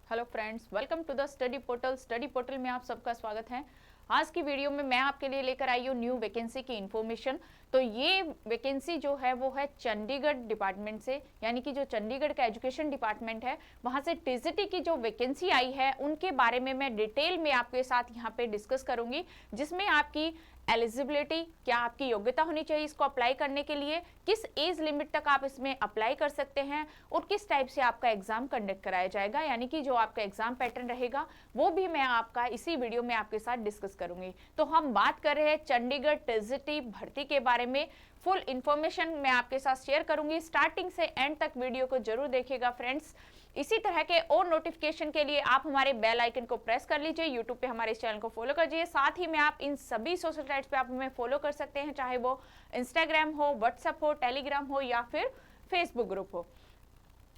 Hello friends, welcome to the study portal. Study portal में आप सबका स्वागत है। आज की वीडियो में मैं आपके लिए लेकर आई हूँ न्यू वैकेंसी की इन्फॉर्मेशन। तो ये वैकेंसी जो है वो है चंडीगढ़ डिपार्टमेंट से, यानी कि जो चंडीगढ़ का एजुकेशन डिपार्टमेंट है वहाँ से टीजीटी की जो वैकेंसी आई है उनके बारे में मैं डिटेल में आपके साथ यहाँ पे डिस्कस करूंगी, जिसमें आपकी एलिजिबिलिटी, क्या आपकी योग्यता होनी चाहिए इसको अप्लाई करने के लिए, किस एज लिमिट तक आप इसमें अप्लाई कर सकते हैं और किस टाइप से आपका एग्जाम कंडक्ट कराया जाएगा, यानी कि जो आपका एग्जाम पैटर्न रहेगा वो भी मैं आपका इसी वीडियो में आपके साथ डिस्कस करूंगी। तो हम बात कर रहे हैं चंडीगढ़ टीजीटी भर्ती के बारे में। फुल इंफॉर्मेशन मैं आपके साथ शेयर करूंगी, स्टार्टिंग से एंड तक वीडियो को जरूर देखिएगा फ्रेंड्स। इसी तरह के और नोटिफिकेशन के लिए आप हमारे बेल आइकन को प्रेस कर लीजिए, यूट्यूब पे हमारे इस चैनल को फॉलो कर लीजिए। साथ ही में आप इन सभी सोशल साइट्स पे आप हमें फॉलो कर सकते हैं, चाहे वो इंस्टाग्राम हो, व्हाट्सएप हो, टेलीग्राम हो या फिर फेसबुक ग्रुप हो।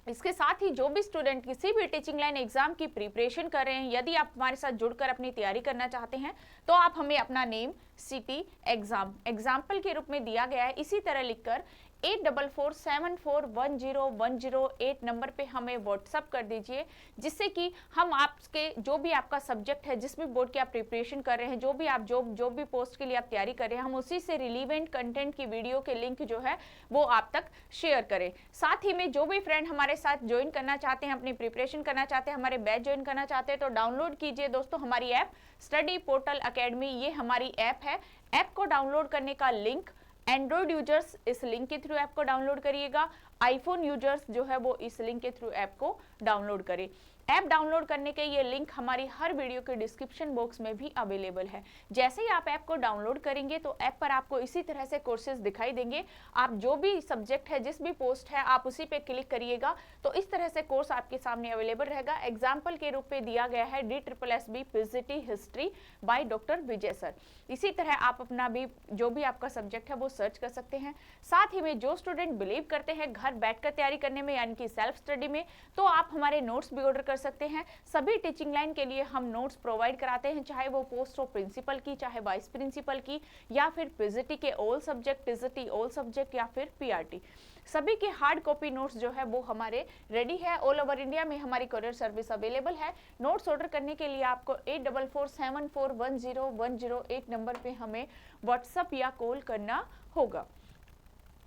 इसके साथ ही जो भी स्टूडेंट किसी भी टीचिंग लाइन एग्जाम की प्रिपरेशन कर रहे हैं, यदि आप हमारे साथ जुड़कर अपनी तैयारी करना चाहते हैं तो आप हमें अपना नेम, सिटी, एग्जाम, एग्जाम्पल के रूप में दिया गया है इसी तरह लिखकर 8447410108 नंबर पे हमें व्हाट्सअप कर दीजिए, जिससे कि हम आपके जो भी आपका सब्जेक्ट है, जिस भी बोर्ड की आप प्रिपरेशन कर रहे हैं, जो भी आप जो भी पोस्ट के लिए आप तैयारी कर रहे हैं, हम उसी से रिलीवेंट कंटेंट की वीडियो के लिंक जो है वो आप तक शेयर करें। साथ ही में जो भी फ्रेंड हमारे साथ ज्वाइन करना चाहते हैं, अपनी प्रिपरेशन करना चाहते हैं, हमारे बैच ज्वाइन करना चाहते हैं, तो डाउनलोड कीजिए दोस्तों हमारी ऐप स्टडी पोर्टल अकेडमी। ये हमारी ऐप है। ऐप को डाउनलोड करने का लिंक, एंड्रॉइड यूजर्स इस लिंक के थ्रू ऐप को डाउनलोड करिएगा, आईफोन यूजर्स जो है वो इस लिंक के थ्रू ऐप को डाउनलोड करें। ऐप डाउनलोड करने के ये लिंक हमारी हर वीडियो के डिस्क्रिप्शन बॉक्स में भी अवेलेबल है। जैसे ही आप ऐप को डाउनलोड करेंगे तो ऐप पर आपको इसी तरह से कोर्सेज दिखाई देंगे। आप जो भी सब्जेक्ट है, जिस भी पोस्ट है, आप उसी पे क्लिक करिएगा तो इस तरह से कोर्स आपके सामने अवेलेबल रहेगा। एग्जाम्पल के रूप में दिया गया है DSSB PGT history by doctor Vijay sir. इसी तरह आप अपना भी जो भी आपका सब्जेक्ट है वो सर्च कर सकते हैं। साथ ही में जो स्टूडेंट बिलीव करते हैं घर बैठकर तैयारी करने में, यानी कि सेल्फ स्टडी में, तो आप हमारे नोट्स भी ऑर्डर कर सकते हैं। सभी टीचिंग लाइन के लिए हम नोट्स प्रोवाइड कराते हैं, चाहे वो पोस्ट हो प्रिंसिपल की, चाहे वाइस प्रिंसिपल की, या फिर पीजीटी के all subject, TGT all subject, या फिर पीआरटी। सभी के हार्ड कॉपी नोट्स जो है वो हमारे रेडी है। ऑल ओवर इंडिया में हमारी कोरियर सर्विस अवेलेबल है। नोट्स ऑर्डर करने के लिए आपको 8447410108 नंबर पे हमें व्हाट्सएप या कॉल करना होगा।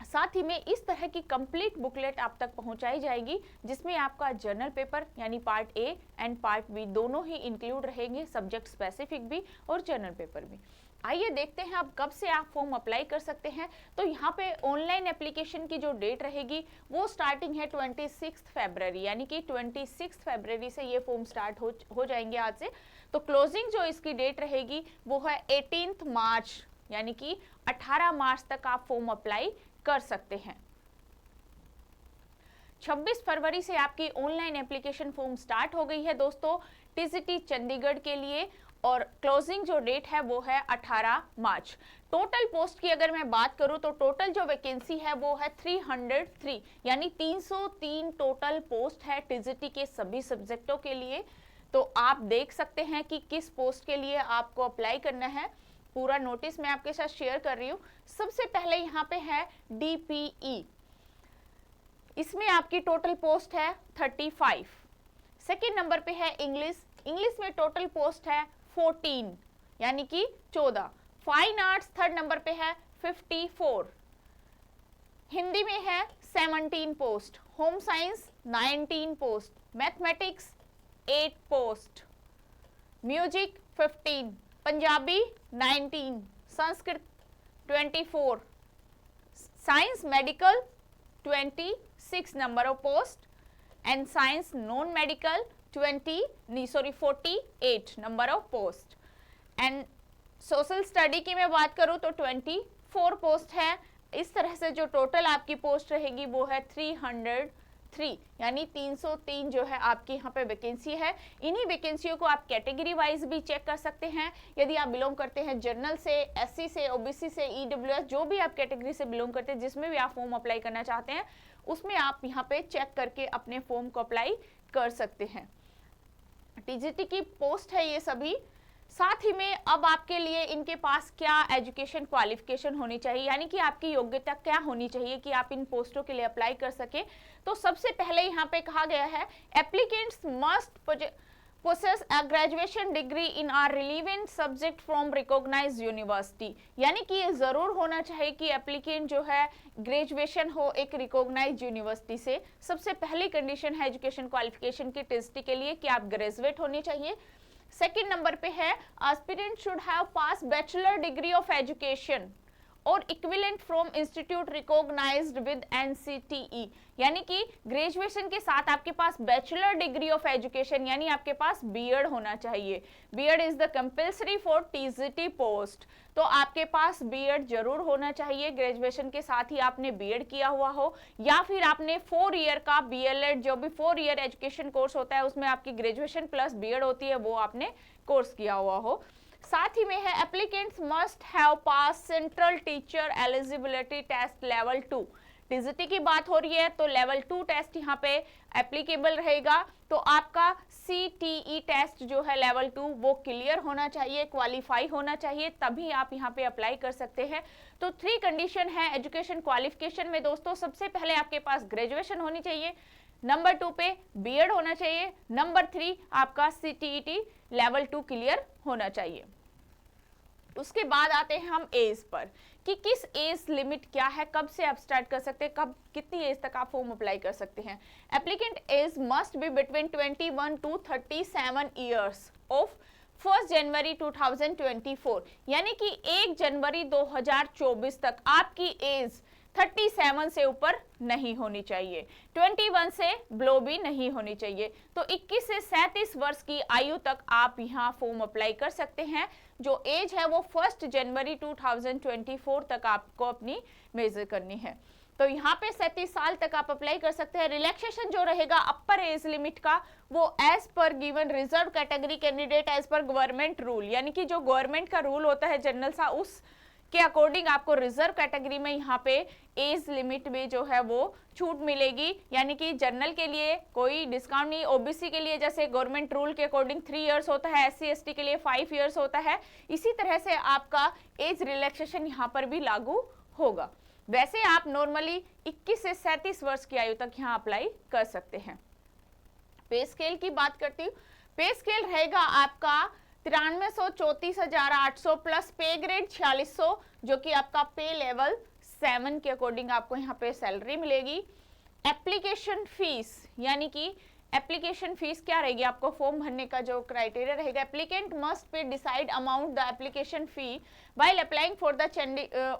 साथ ही में इस तरह की कंप्लीट बुकलेट आप तक पहुंचाई जाएगी, जिसमें आपका जर्नल पेपर यानी part A and part B दोनों ही इंक्लूड रहेंगे, सब्जेक्ट स्पेसिफिक भी और जर्नल पेपर भी। आइए देखते हैं अब कब से आप फॉर्म अप्लाई कर सकते हैं। तो यहाँ पे ऑनलाइन एप्लीकेशन की जो डेट रहेगी वो स्टार्टिंग है 26 फरवरी, यानी कि 26 फरवरी से ये फॉर्म स्टार्ट हो जाएंगे आज से। तो क्लोजिंग जो इसकी डेट रहेगी वो है 18 मार्च, यानी कि 18 मार्च तक आप फॉर्म अप्लाई कर सकते हैं। 26 फरवरी से आपकी ऑनलाइन एप्लीकेशन फॉर्म स्टार्ट हो गई है दोस्तों टीजीटी चंडीगढ़ के लिए, और क्लोजिंग जो डेट है वो है 18 मार्च। टोटल पोस्ट की अगर मैं बात करूं तो टोटल जो वैकेंसी है वो है 303, यानी 303 टोटल पोस्ट है टीजीटी के सभी सब्जेक्टों के लिए। तो आप देख सकते हैं कि किस पोस्ट के लिए आपको अप्लाई करना है। पूरा नोटिस मैं आपके साथ शेयर कर रही हूँ। सबसे पहले यहाँ पे है DPE, इसमें आपकी टोटल पोस्ट है 35। सेकेंड नंबर पे है इंग्लिश, इंग्लिश में टोटल पोस्ट है 14, यानी कि 14। फाइन आर्ट्स थर्ड नंबर पे है 54। हिंदी में है 17 post, home science 19 post, mathematics 8 post, music 15, Punjabi 19, Sanskrit 24, science medical 26 number of post, and science non medical 48 number of post, and social study की मैं बात करूँ तो 24 पोस्ट है। इस तरह से जो टोटल आपकी पोस्ट रहेगी वो है 303, यानी 303 जो है आपकी यहाँ पे वैकेंसी है। इन्हीं वैकेंसियों को आप कैटेगरी वाइज भी चेक कर सकते हैं। यदि आप बिलोंग करते हैं जनरल से, SC से, OBC से, EWS, जो भी आप कैटेगरी से बिलोंग करते हैं, जिसमें भी आप फॉर्म अप्लाई करना चाहते हैं, उसमें आप यहाँ पे चेक करके अपने फॉर्म को अप्लाई कर सकते हैं। टीजीटी की पोस्ट है ये सभी। साथ ही में अब आपके लिए इनके पास क्या एजुकेशन क्वालिफिकेशन होनी चाहिए, यानी कि आपकी योग्यता क्या होनी चाहिए कि आप इन पोस्टों के लिए अप्लाई कर सके। तो सबसे पहले यहाँ पे कहा गया है applicants must possess a graduation degree in a relevant subject from recognized university, यानी कि ये जरूर होना चाहिए कि एप्लीकेंट जो है ग्रेजुएशन हो एक रिकॉग्नाइज्ड यूनिवर्सिटी से। सबसे पहली कंडीशन है एजुकेशन क्वालिफिकेशन की टेस्ट के लिए कि आप ग्रेजुएट होने चाहिए। सेकंड नंबर पे है aspirant should have pass bachelor degree of education और equivalent from institute recognised with NCTE, यानी कि ग्रेजुएशन के साथ आपके पास बैचलर डिग्री ऑफ एजुकेशन यानी आपके पास बीएड होना चाहिए। BEd is the compulsory for TGT post, तो आपके पास बीएड जरूर होना चाहिए। ग्रेजुएशन के साथ ही आपने बीएड किया हुआ हो या फिर आपने 4 ईयर का बीएलएड जो भी 4 ईयर एजुकेशन कोर्स होता है उसमें आपकी ग्रेजुएशन प्लस बीएड होती है वो आपने कोर्स किया हुआ हो। साथ ही में है applicants must have pass central teacher eligibility test level 2। TGT की बात हो रही है तो लेवल 2 टेस्ट यहाँ पे एप्लीकेबल रहेगा। तो आपका सीटीई टेस्ट जो है लेवल 2 वो क्लियर होना चाहिए, क्वालिफाई होना चाहिए, तभी आप यहाँ पे अप्लाई कर सकते हैं। तो 3 कंडीशन है एजुकेशन क्वालिफिकेशन में दोस्तों। सबसे पहले आपके पास ग्रेजुएशन होनी चाहिए, नंबर 2 पे बीएड होना चाहिए, नंबर 3 आपका सीटीईटी लेवल 2 क्लियर होना चाहिए। उसके बाद आते हैं हम एज पर कि किस एज लिमिट क्या है, कब से आप स्टार्ट कर सकते हैं, कब कितनी एज तक आप फॉर्म अप्लाई कर सकते हैं। Applicant age must be between 21 to 37 years of 1 January 2024, यानी कि 1 जनवरी 2024 तक आपकी एज 37 से ऊपर नहीं होनी चाहिए, 21 से ब्लो भी नहीं होनी चाहिए। तो 21 से 37 वर्ष की आयु तक आप यहाँ फॉर्म अप्लाई कर सकते हैं। जो एज है वो 1 जनवरी 2024 तक आपको अपनी मेजर करनी है। तो यहाँ पे 37 साल तक आप अप्लाई कर सकते हैं। रिलैक्सेशन जो रहेगा अपर एज लिमिट का वो as per given reserve category candidate as per government rule, यानी कि जो गवर्नमेंट का रूल होता है जनरल सा उस के अकॉर्डिंग आपको रिजर्व कैटेगरी में यहाँ पे एज लिमिट में जो है वो छूट मिलेगी, यानी कि जनरल के लिए कोई डिस्काउंट नहीं। ओबीसी के लिए जैसे गवर्नमेंट रूल के अकॉर्डिंग 3 इयर्स होता है, एससी एसटी के लिए 5 इयर्स होता है, इसी तरह से आपका एज रिलैक्सेशन यहाँ पर भी लागू होगा। वैसे आप नॉर्मली 21 से 37 वर्ष की आयु तक यहाँ अप्लाई कर सकते हैं। पे स्केल की बात करती हूँ, पे स्केल रहेगा आपका 93,34,800 प्लस पे ग्रेड 4600 जो कि आपका पे लेवल 7 के अकॉर्डिंग आपको यहाँ पे सैलरी मिलेगी। एप्लीकेशन फीस, यानी कि एप्लीकेशन फीस क्या रहेगी, आपको फॉर्म भरने का जो क्राइटेरिया रहेगा, applicant must pay decide amount the application fee while applying for the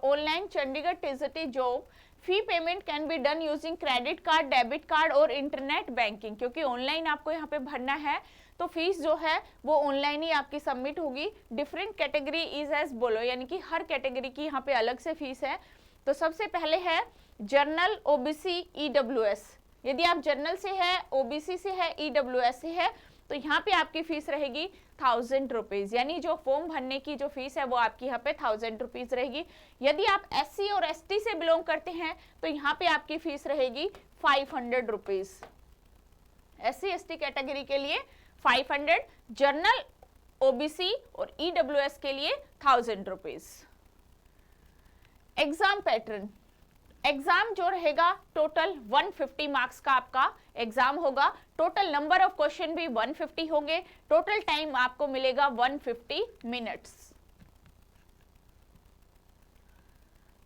online Chandigarh TGT job. Fee payment can be done using credit card, debit card और इंटरनेट बैंकिंग, क्योंकि online आपको यहाँ पे भरना है तो फीस जो है वो ऑनलाइन ही आपकी सबमिट होगी। डिफरेंट कैटेगरी इज एज बोलो, यानी कि हर कैटेगरी की यहाँ पे अलग से फीस है। तो सबसे पहले है जर्नल, ओबीसी, ईडब्ल्यूएस। यदि आप जर्नल से है, ओबीसी से है, ईडब्ल्यूएस से है तो यहाँ पे आपकी फीस रहेगी 1000 रुपीज, यानी जो फॉर्म भरने की जो फीस है वो आपकी यहाँ पे 1000 रुपीज रहेगी। यदि आप एससी और एसटी से बिलोंग करते हैं तो यहाँ पे आपकी फीस रहेगी 500 रुपीज। एससी एसटी कैटेगरी के लिए 500, जर्नल, ओबीसी और ईडब्ल्यूएस के लिए 1000 रुपीज। एग्जाम पैटर्न, एग्जाम जो रहेगा टोटल 150 मार्क्स का आपका एग्जाम होगा। टोटल नंबर ऑफ क्वेश्चन भी 150 होंगे। टोटल टाइम आपको मिलेगा 150 मिनट्स।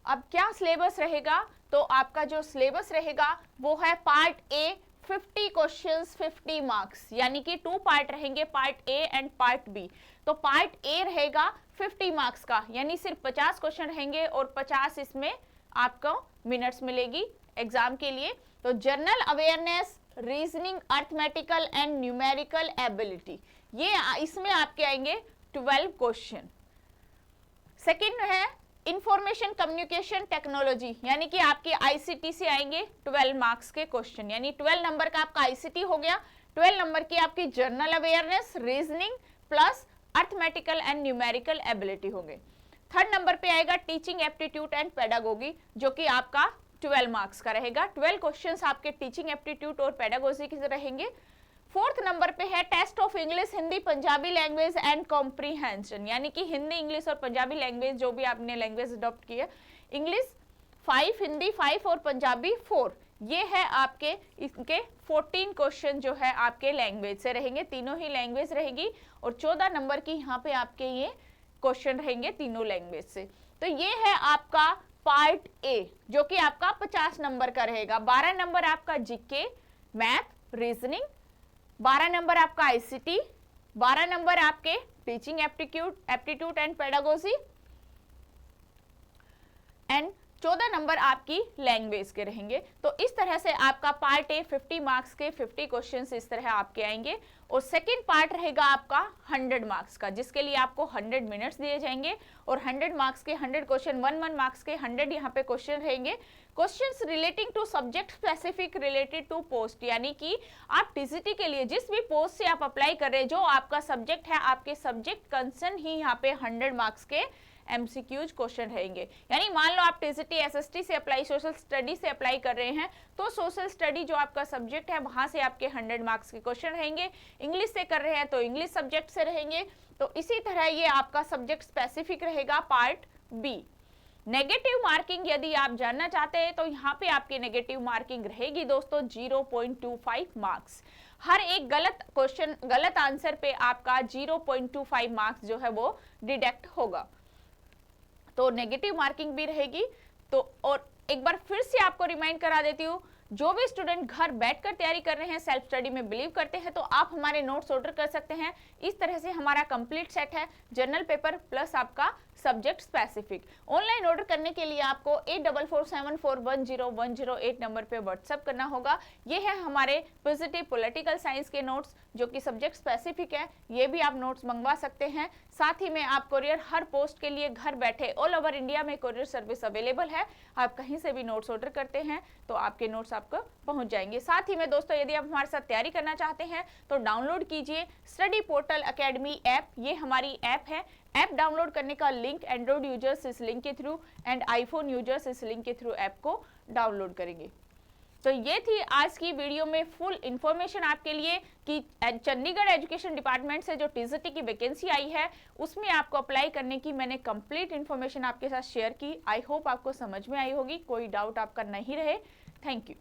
अब क्या सिलेबस रहेगा, तो आपका जो सिलेबस रहेगा वो है पार्ट ए 50 क्वेश्चंस 50 मार्क्स, यानी कि 2 पार्ट रहेंगे, part A and part B. तो पार्ट ए रहेगा 50 मार्क्स का, यानी सिर्फ 50 क्वेश्चन रहेंगे और 50 इसमें आपको मिनट्स मिलेगी एग्जाम के लिए। तो general awareness, reasoning, arithmetical and numerical ability, ये इसमें आपके आएंगे 12 क्वेश्चन। सेकंड है इंफॉर्मेशन कम्युनिकेशन टेक्नोलॉजी, यानी कि आपके आईसीटी से आएंगे 12 मार्क्स के क्वेश्चन, यानी 12 नंबर का आपका आईसीटी हो गया, 12 नंबर की आपकी general awareness, reasoning plus arithmetical and numerical ability होंगे। थर्ड नंबर पे आएगा टीचिंग एप्टीट्यूड एंड पेडागोगी, जो कि आपका 12 मार्क्स का रहेगा। 12 क्वेश्चंस आपके टीचिंग एप्टीट्यूड और पेडागोजी के रहेंगे। 4th नंबर पे है test of English Hindi Punjabi language and comprehension, यानी कि हिंदी इंग्लिश और पंजाबी लैंग्वेज जो भी आपने लैंग्वेज अडॉप्ट की है, इंग्लिश 5, हिंदी 5 और पंजाबी 4, ये है आपके इसके 14 क्वेश्चन जो है आपके लैंग्वेज से रहेंगे, तीनों ही लैंग्वेज रहेगी और 14 नंबर की यहाँ पे आपके ये क्वेश्चन रहेंगे तीनों लैंग्वेज से। तो ये है आपका पार्ट ए जो कि आपका 50 नंबर का रहेगा। 12 नंबर आपका जीके, मैथ, रीजनिंग, 12 नंबर आपका आईसीटी, 12 नंबर आपके teaching aptitude and pedagogy and 14 number आपकी लैंग्वेज के रहेंगे। तो इस तरह से आपका पार्ट ए 50 मार्क्स के 50 क्वेश्चंस इस तरह आपके आएंगे और सेकंड पार्ट रहेगा आपका 100 मार्क्स का, जिसके लिए आपको 100 मिनट्स दिए जाएंगे और 100 मार्क्स के 100 क्वेश्चन, 1 मार्क्स के 100 यहाँ पे क्वेश्चन रहेंगे। Questions relating to subject specific related to post, यानी कि आप टीजीटी के लिए जिस भी पोस्ट से आप अप्लाई कर रहे हैं, जो आपका सब्जेक्ट है, आपके सब्जेक्ट कंसर्न ही यहाँ पे 100 मार्क्स के एमसीक्यूज क्वेश्चन रहेंगे। यानी मान लो आप टीजीटी एसएसटी से अप्लाई, सोशल स्टडी से अप्लाई कर रहे हैं, तो सोशल स्टडी जो आपका सब्जेक्ट है वहां से आपके 100 मार्क्स के क्वेश्चन रहेंगे। इंग्लिश से कर रहे हैं तो इंग्लिश सब्जेक्ट से रहेंगे। तो इसी तरह ये आपका सब्जेक्ट स्पेसिफिक रहेगा पार्ट बी। नेगेटिव मार्किंग यदि आप जानना चाहते हैं तो यहाँ पे आपकी नेगेटिव मार्किंग रहेगी दोस्तों 0.25 मार्क्स। हर एक गलत क्वेश्चन, गलत आंसर पे आपका 0.25 मार्क्स जो है वो डिडक्ट होगा। तो नेगेटिव मार्किंग भी रहेगी। तो और एक बार फिर से आपको रिमाइंड करा देती हूँ, जो भी स्टूडेंट घर बैठकर तैयारी कर रहे हैं, सेल्फ स्टडी में बिलीव करते हैं, तो आप हमारे नोट्स ऑर्डर कर सकते हैं। इस तरह से हमारा कंप्लीट सेट है, जर्नल पेपर प्लस आपका सब्जेक्ट स्पेसिफिक। ऑनलाइन ऑर्डर करने के लिए आपको 8447410108 नंबर पे व्हाट्सएप करना होगा। ये है हमारे पॉजिटिव पॉलिटिकल साइंस के नोट्स जो कि सब्जेक्ट स्पेसिफिक है, ये भी आप नोट्स मंगवा सकते हैं। साथ ही में आप कोरियर हर पोस्ट के लिए घर बैठे ऑल ओवर इंडिया में कोरियर सर्विस अवेलेबल है। आप कहीं से भी नोट्स ऑर्डर करते हैं तो आपके नोट्स आपको पहुंच जाएंगे। साथ ही में दोस्तों, यदि आप हमारे साथ तैयारी करना चाहते हैं तो डाउनलोड कीजिए स्टडी पोर्टल एकेडमी ऐप। ये हमारी ऐप है। ऐप डाउनलोड करने का लिंक एंड्रॉइड यूजर्स इस लिंक के थ्रू एंड आईफोन यूजर्स इस लिंक के थ्रू ऐप को डाउनलोड करेंगे। तो ये थी आज की वीडियो में फुल इंफॉर्मेशन आपके लिए कि चंडीगढ़ एजुकेशन डिपार्टमेंट से जो टीजीटी की वैकेंसी आई है उसमें आपको अप्लाई करने की मैंने कंप्लीट इंफॉर्मेशन आपके साथ शेयर की। आई होप आपको समझ में आई होगी, कोई डाउट आपका नहीं रहे। Thank you.